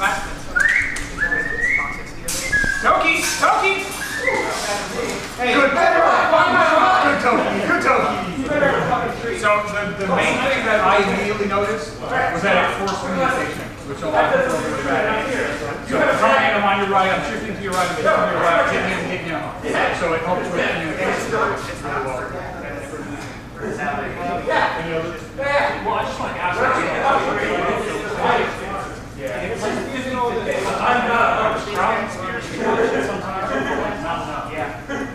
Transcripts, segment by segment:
Toki! Toki! Hey, good Toki! Good Toki! So the main thing that I immediately noticed was that it forced communication, which a lot of people are really bad at. So if I'm on your right, I'm shifting to your right, I'm shifting to your right, I'm hitting him, hitting him. So it helps with communication. It's really well. Well, I just want to ask you. I'm not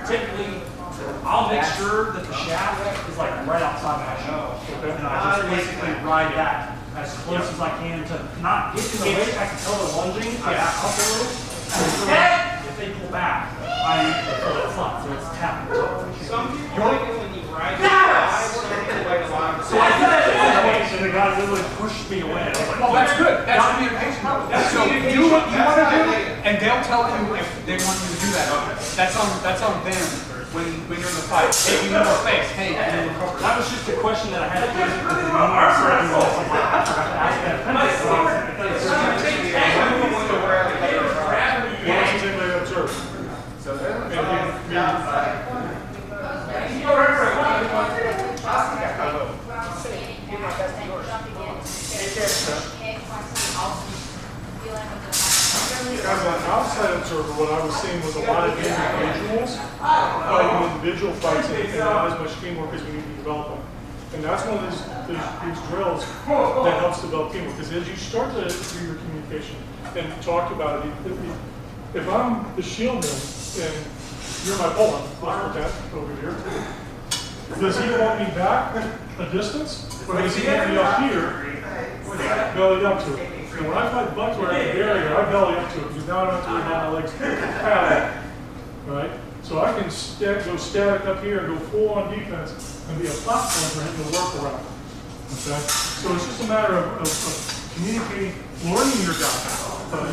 typically, I'll make sure that the shaft is like right outside my show. And I just basically ride that as close as I can to not get in the way. I can tell they're lunging, I back up a little. And so if they pull back, I feel that slot, so it's tapping. Some people like it when you ride the side, some people like a lot of so I did that and the guy literally pushed me away. I was like, oh, that's good. That's communication. So do what you want to do, and they'll tell you if they want you to do that. That's on them when you're in the fight. Hey, you need more space. Hey, you need more cover. That was just a question that I had to put in the numerous circles. I forgot to ask that. What else has anybody observed? As an outside observer, what I was seeing was a lot of individuals fighting individual fights and not as much teamwork as we need to develop them. And that's one of these drills that helps develop teamwork. Because as you start to do your communication and talk about it, if I'm the shieldman and you're my pullen, let's put that over here. Does he want me back a distance? Or does he want me up here, belly up to it? And when I fight butts where I have a barrier, I belly up to it because now I don't have to rely on my legs paddle. Right? So I can go static up here and go full on defense and be a platform for him to work around. Okay? So it's just a matter of communicating, learning your guy.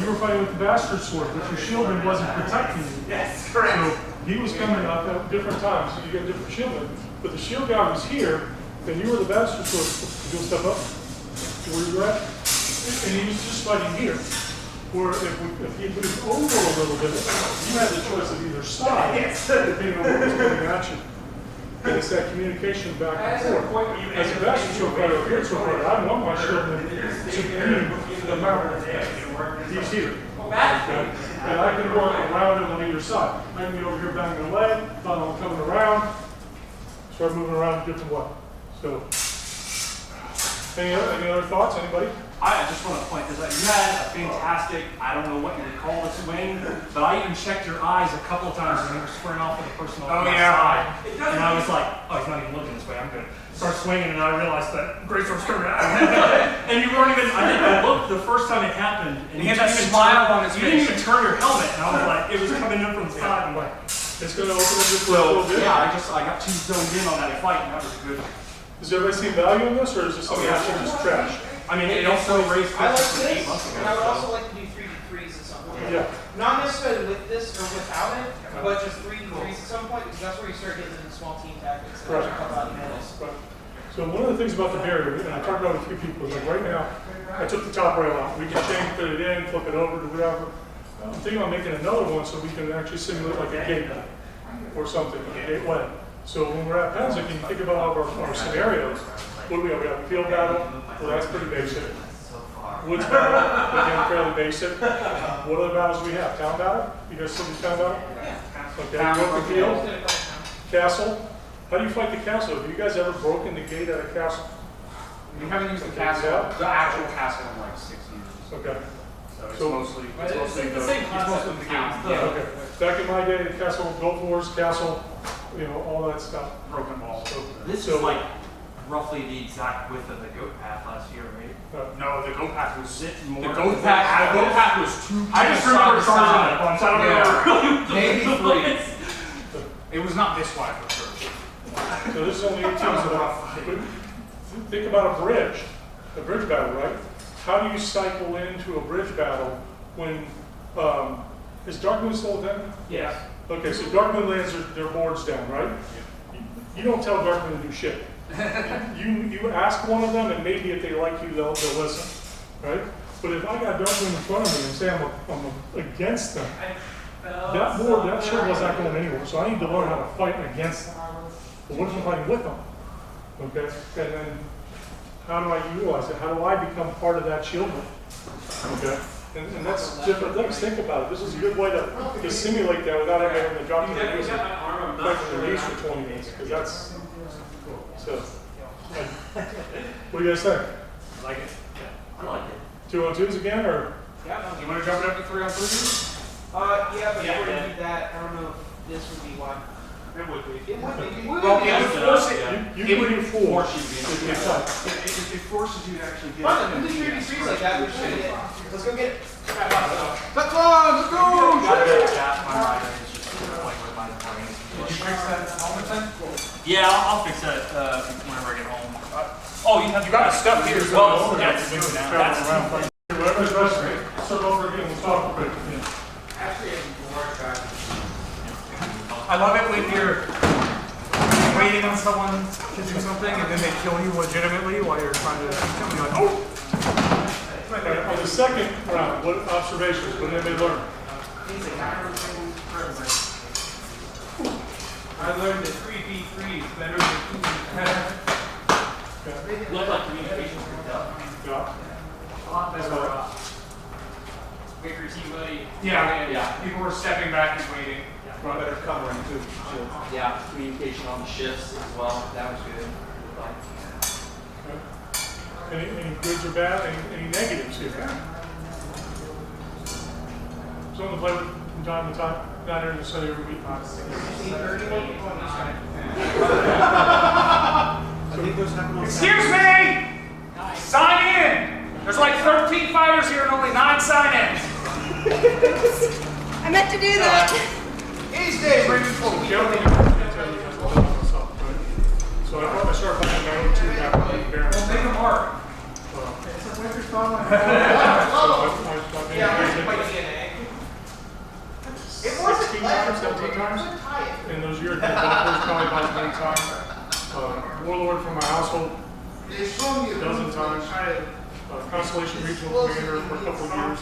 You were fighting with the bastard sword, but your shieldman wasn't protecting you. Yes, correct. So he was coming up at different times, so you get different shieldmen. But the shield guy was here, and you were the bastard sword. You'll step up to where you're at. And he was just fighting here. Or if he moved over a little bit, you had the choice of either side, depending on what was coming at you. And it's that communication back and forth. As a bastard sword fighter, or fighter, I want my shieldman to be the mountain. He's here. Okay? And I can work around him on either side. I can be over here banging the leg, while I'm coming around, start moving around a different way. So, any other thoughts? Anybody? I just want to point this out. You had a fantastic, I don't know what you would call the swing, but I even checked your eyes a couple of times when you were squaring off with the person on the side. And I was like, oh, he's not even looking this way, I'm good. Start swinging and I realized that Grace was coming out. And you weren't even, I didn't look the first time it happened. And he had that smile on his face. You didn't even turn your helmet. And I was like, it was coming in from the side. I'm like, it's going to open up just a little bit. Yeah, I got too zoned in on that fight and that was good. Does everybody see value in this, or is this something that should just trash? I mean, it also raised I like questions from 8 this, months ago. and I would also like to do 3D3s at some point. Yeah. Not necessarily with this or without it, but just 3D3s at some point, because that's where you start getting into small team tactics. And Right. talk about medals. Right. So one of the things about the barrier, and I talked about it with a few people, is like right now, I took the top rail out. We can change, put it in, flip it over to whatever. I'm thinking about making another one so we can actually simulate like a gate or something, a gateway. So when we're at Pennsic, you can think about all of our scenarios. What do we have? We have a field battle. Well, that's pretty basic. Woods battle, again, fairly basic. What other battles do we have? Town battle? You guys still do town battle? Okay, open field. Castle. How do you fight the castle? Have you guys ever broken the gate at a castle? We haven't used the castle, the actual castle in like 6 years. Okay. So it's mostly the same concept of the game. Yeah. Okay. Back in my day, the castle, Gulf Wars, castle, all that stuff. Broken balls. This is like roughly the exact width of the goat path last year, right? No, the goat path was more. the goat path was 2. I just remember charging it once. I don't remember maybe 3. It was not this wide for sure. So this is only 18. Think about a bridge battle, right? How do you cycle into a bridge battle when, is Darkmoon still a thing? Yes. Okay, so Darkmoon lands their boards down, right? You don't tell Darkmoon to do shit. You ask one of them, and maybe if they like you, they'll listen, right? But if I got dark room in front of me and say I'm against them, that shield was not going anywhere. So I need to learn how to fight against them. But what if I'm fighting with them? Okay, and then how do I utilize it? How do I become part of that shield? Okay, and that's different things. Think about it. This is a good way to simulate that without having to drop to the knees and fight for the knees for 20 minutes. Because that's so. What do you guys think? I like it. Yeah, I like it. 2-on-2s again, or? Yeah, you want to jump it up to 3-on-3s? Yeah, but before you do that, I don't know if this would be one. It would be. It would be. Well, it would force it. You can do 4. It forces you to actually get Fine, we can do 3v3s like that. We should get it. Let's go get it. That's one! Let's go! Did you fix that helmet then? Yeah, I'll fix that whenever I get home. You got the stuff here. Well, yeah, it's moving now. Travel around. Whatever's resonating. Circle over again, we'll talk quick. I love it when you're waiting on someone to do something and then they kill you legitimately while you're trying to kill me. Like, oh! Right, on the second round, what observations? What did anybody learn? I learned that 3v3 is better than 2v10. Okay. Look like communication pretty tough. Yeah. Wait for your team, buddy. Yeah. People were stepping back and waiting. Better covering too. Yeah, communication on the shifts as well. That was good. Okay. Any goods or bad? Any negatives here? Someone to play with from time to time? Not necessarily every week. I think those happen on Excuse me! Sign in! There's like 13 fighters here and only 9 sign-ins. I meant to do that. Each day, bring me forward. So I thought I started playing my own 2 after the Barony. Well, make them hard. It wasn't 16 times, 17 times in those years. Probably about as many times. Warlord from my household, a dozen times. Constellation Regional Commander for a couple of years.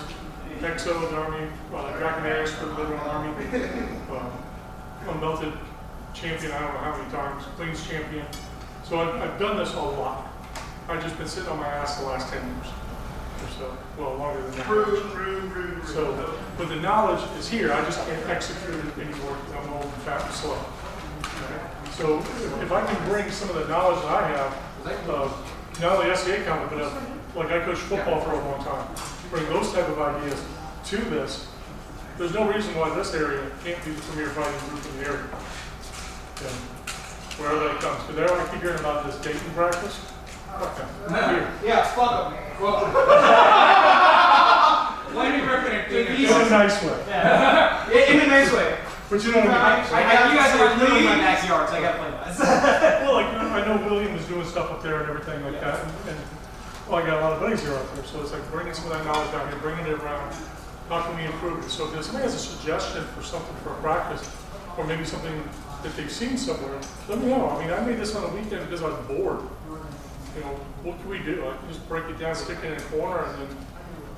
Exo, the Army, Draconaris for the Liberal Army. Unbelted champion, I don't know how many times. Queen's champion. So I've done this a lot. I've just been sitting on my ass the last 10 years or so. Well, longer than that. So, but the knowledge is here. I just can't execute it anymore because I'm old and fat and slow. Okay? So if I can bring some of the knowledge that I have, not only SCA comment, but like I coached football for a long time, bring those type of ideas to this, there's no reason why this area can't be the premier fighting group in the area. Okay. Wherever that comes. Because I keep hearing about this Dayton practice. Okay. Yeah, fuck them. Blame me for In a nice way. In a nice way. But you know what I mean? You guys are literally my backyard, so I gotta play nice. Well, like, I know William is doing stuff up there and everything like that. And well, I got a lot of buddies here up there. So it's like bringing some of that knowledge down here, bringing it around. How can we improve it? So if somebody has a suggestion for something for a practice, or maybe something that they've seen somewhere, let me know. I mean, I made this on a weekend because I was bored. You know, what can we do? I can just break it down, stick it in a corner, and then,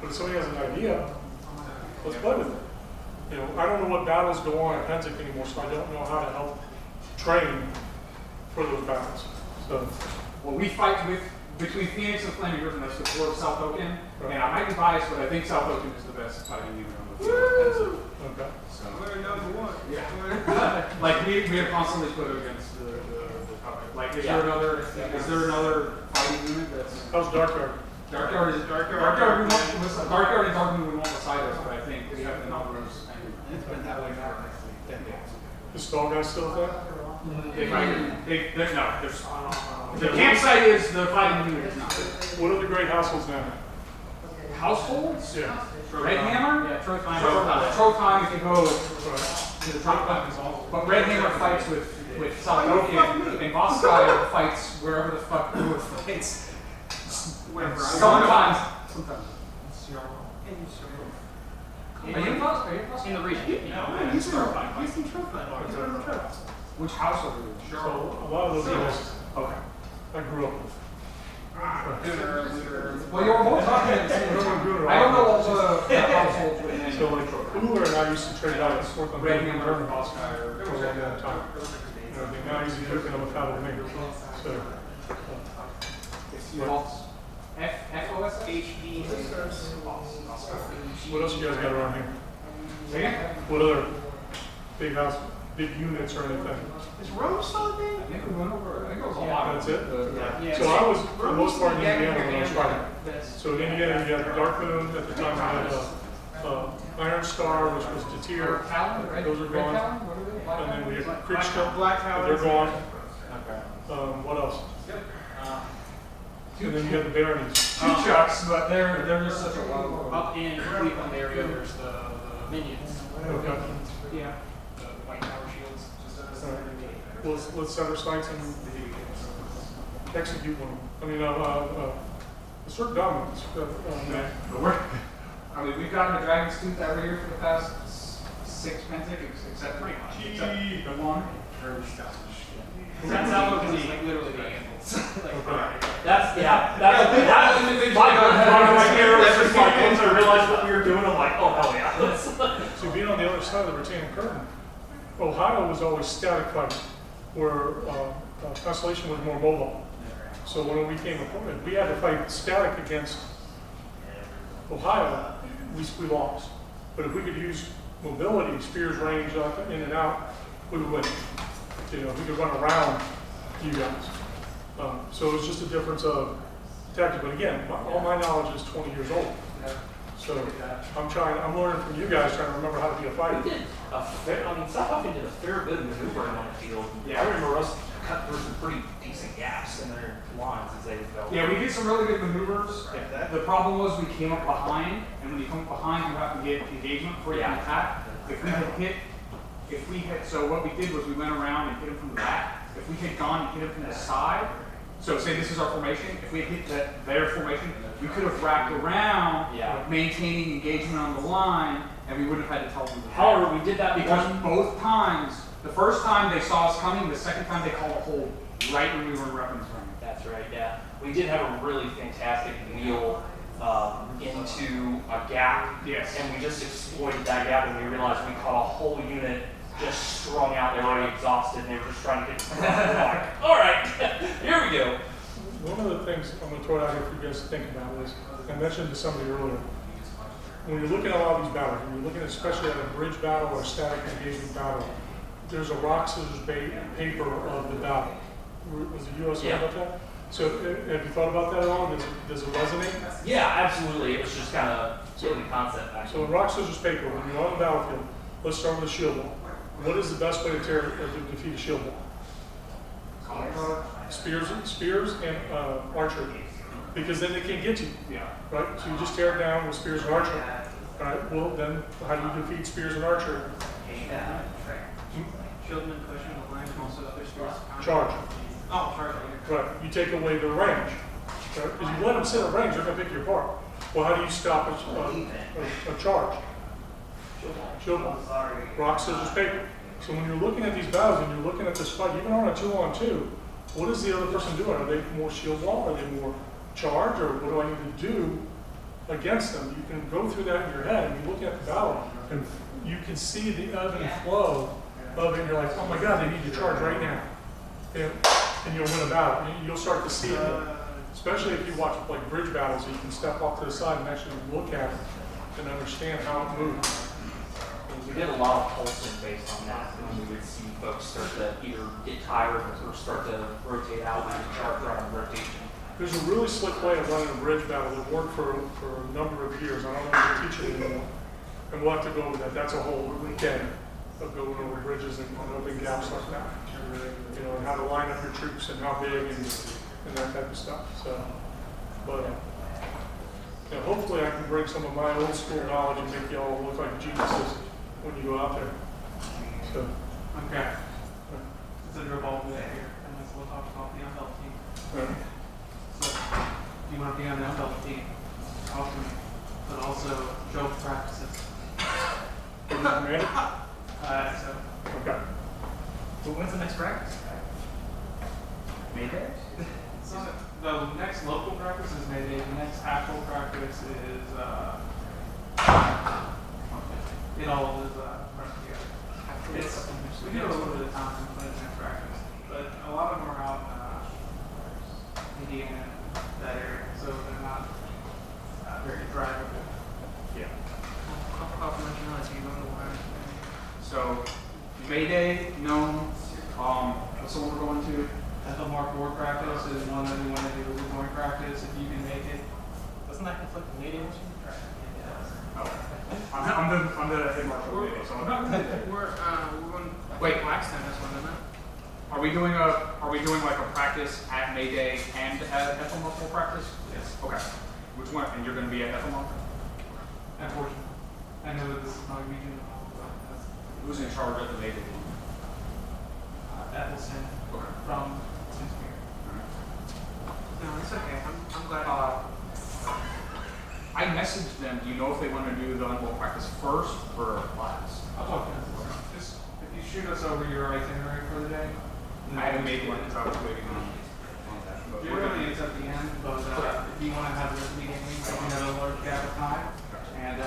but if somebody has an idea, let's play with it. You know, I don't know what battles go on at Penzic anymore, so I don't know how to help train for those battles. So, Well, we fight between Phoenix and Flaming Griffin, that's the floor of South Oaken. And I might be biased, but I think South Oaken is the best fighting unit on the field. okay. So, We're number 1. yeah. Like we are constantly put against the topic. Like, is there another fighting unit that's How's Dark Guard? Dark Guard and Dark Moon we won't beside us, but I think we have the numbers and It's been that way for like 10 days. The Stall guy still there? the campsite is the fighting unit is not. What are the great households now? Households? Yeah. Red Hammer? Yeah, Trothheim. Trothheim, if you go to the top button. But Red Hammer fights with South Oaken, and Voskaya fights wherever the fuck Lewis fights. Sometimes. Are you in Voskaya? In the region. He's in Which household are you in? So a lot of those guys Okay. I grew up with. Well, you were both talking at the same time. I don't know all the households with names. So like Cooler and I used to trade out and work on Rating German and German German. for a long time. You know, now he's looking at a paddle me. So, FOS HD. what else you guys got around here? Say again? What other big house, big units or anything? Is Rome still a thing? I think we went over, I think it was a lot. That's it? Yeah. So I was, for the most part, in Yeah, Indiana when I was fighting. this. So in Indiana, you got Dark Moon, at the time we had Iron Star, which was Detir, Talon, right? those are Red gone. Talon? What are they? Black And then we Talon? have Kriegstone, Black Tower. they're gone. Okay. What else? Two And then you got the Baronies. chucks, but they're just such a wild. Up in Cleveland area, there's the minions. Okay. Yeah. The white tower shields. Well, let's set our sights and execute one. I mean, assert dominance. But I mean, we've gotten the Dragon's Tooth every year for the past 6 Pentics, except pretty much. Except the one. That's how it is, like literally the animals. That's my here was just like once I realized what we were doing, I'm like, oh hell yeah. So being on the other side of the retaining curtain, Ohio was always static fighting, where Constellation was more mobile. So when we came appointed, we had to fight static against Ohio, we lost. But if we could use mobility, spears range up, in and out, we would win. You know, we could run around you guys. So it was just a difference of tactic. But again, all my knowledge is 20 years old. So I'm learning from you guys, trying to remember how to be a fighter. We did South Africa did a fair bit of maneuvering on the field. Yeah, I remember us cut through some pretty decent gaps in their lines as they would go. Yeah, we did some really good maneuvers. The problem was we came up behind, and when you come up behind, you have to get engagement before you can attack. So what we did was we went around and hit him from the back. If we had gone and hit him from the side, so say this is our formation, if we had hit their formation, we could have wrapped around, maintaining engagement on the line, and we wouldn't have had to tell them to However, we did that because both times, the first time they saw us coming, the second time they called a hold right when we were in reference range. That's right, yeah. We did have a really fantastic wheel into a gap. Yes. And we just exploited that gap and we realized we caught a whole unit just strung out. They were already exhausted and they were just trying to get like, all right, here we go. One of the things I'm going to throw out here for you guys to think about is, I mentioned to somebody earlier, when you're looking at a lot of these battles, when you're looking especially at a bridge battle or a static engagement battle, there's a rock, scissors, paper of the battle. Was the U.S. about that? So have you thought about that at all? Does it resonate? Yeah, absolutely. It was just kind of the concept actually. So in rock, scissors, paper, when you're on the battlefield, let's start with a shield wall. What is the best way to defeat a shield wall? Spears and archery, because then they can't get you. Yeah. Right. So you just tear it down with spears and archery. All right. Well, then how do you defeat spears and archery? Shieldman, pushing the line, and also other spears. Charge. Oh, charge. Right. You take away their range. Right? Because you let them sit at range, they're going to pick you apart. Well, how do you stop a charge? Shield wall. Rock, scissors, paper. So when you're looking at these battles and you're looking at this fight, even on a 2-on-2, what is the other person doing? Are they more shield wall? Are they more charge? Or what do I need to do against them? You can go through that in your head and you're looking at the battle and you can see the ebb and flow of it and you're like, oh my God, they need to charge right now. And you'll win a battle. You'll start to see it, especially if you watch like bridge battles, you can step off to the side and actually look at it and understand how it moves. We did a lot of pulsing based on that, and we would see folks start to either get tired or start to rotate out and charge right on rotation. There's a really slick way of running a bridge battle that worked for a number of years. I don't know if they teach it anymore. And we'll have to go over that. That's a whole weekend of going over bridges and open gaps like that. You know, and how to line up your troops and how big and that type of stuff. So, but you know, hopefully I can bring some of my old school knowledge and make y'all look like geniuses when you go out there. So, Okay. It's a revolve here, and we'll talk about the unbelt team. right. So, if you want to be on the unbelt team, awesome. But also show practices. Ready? So, Okay. When's the next practice? Mayday? The next local practice is May Day. The next actual practice is it all is run together. It's, we do a little bit of time in the next practice, but a lot of them are out in Indiana, that area, so they're not very drivable. Yeah. I'll let you know as you go to where. So, May Day, known. What's the one we're going to? The Mark Ward practice is one that we want to do as a joint practice if you can make it. Doesn't that conflict with meetings? Oh. I'm the head marshal of May Day, so I'm not. We're going. Wait. Blackstone this one, isn't it? Are we doing like a practice at May Day and at Ethel Mark practice? Yes. Okay. Which one? And you're going to be at Ethel Mark? Unfortunately, I know that this is not a region. Who's in charge of the May Day? Ethelston Okay. from Cincinnati. No, it's okay. I'm glad. I messaged them. Do you know if they want to do the unwell practice first or last? I'll talk to them. Just if you shoot us over your itinerary for the day. I haven't made one because I was waiting on that. But we're Generally, gonna- it's at the end, but if you want to have this meeting, we have a large gap of time. And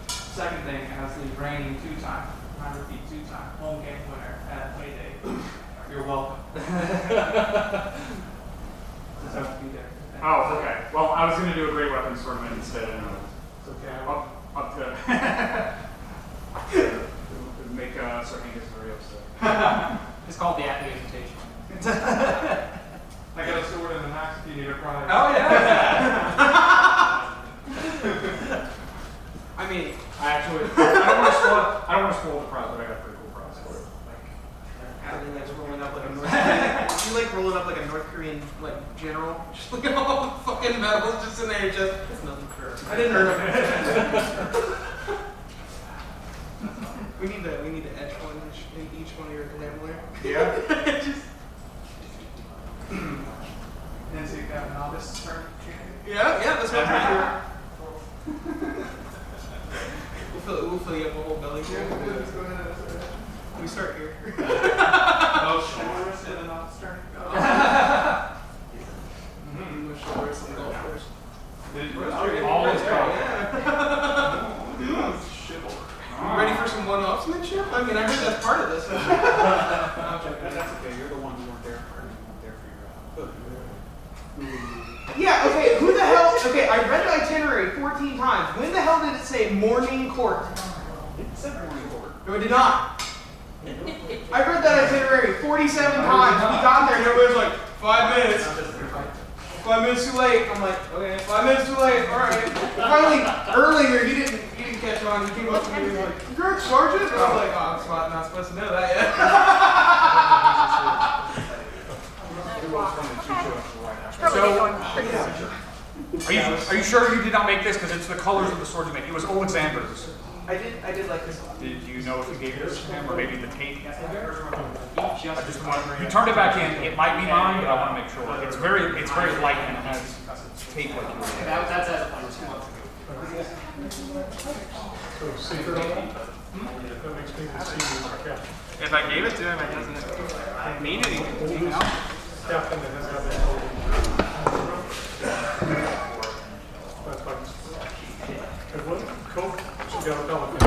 second thing, as the reigning two-time, I repeat two-time, home game winner at May Day, you're welcome. Just have to be there. Oh, okay. Well, I was going to do a great weapons tournament instead, and It's okay. up to make Sir Angus very upset. It's called the athlete invitation. I got a sword and an axe if you need a prize. Oh yeah. I mean, I don't want to spoil the prize, but I got a pretty cool prize for it. Abby likes rolling up like a North Korean. You like rolling up like a North Korean like general. Just look at all the fucking medals just in there. Just it's nothing for. I didn't heard of it. we need to etch one in each one of your examiner. Yeah. Just. And so you got novice turn. Yeah, that's what we're here. We'll fill you up a whole belly here. Let's go ahead. We start here. No chivalrous in an upstart. No chivalrous in golfers. Always You ready for some one-upsmanship? I mean, I heard that's part of this. That's okay. You're the one who weren't there for. You weren't there for your. Yeah, okay, who the hell, okay, I read the itinerary 14 times. When the hell did it say morning court? It said morning court. No, it did not. I read that itinerary 47 times. We got there and everybody was like, 5 minutes. 5 minutes too late. I'm like, okay, 5 minutes too late, alright. Finally, earlier, he didn't catch on. He came up to me and was like, you're a sergeant? And I was like, oh, I'm not supposed to know that yet. Are you sure you did not make this because it's the colors of the sword you make? It was Alexander's. I did like this one. Do you know if you gave this to him or maybe the tape? I just want, you turned it back in. It might be mine, but I want to make sure. It's very light and it has tape like you. That's as a So secret on that? That makes me the senior captain. If I gave it to him, it doesn't mean anything. You know? Captain that has got that total. That's fine. And what, Coke, she got a pellet.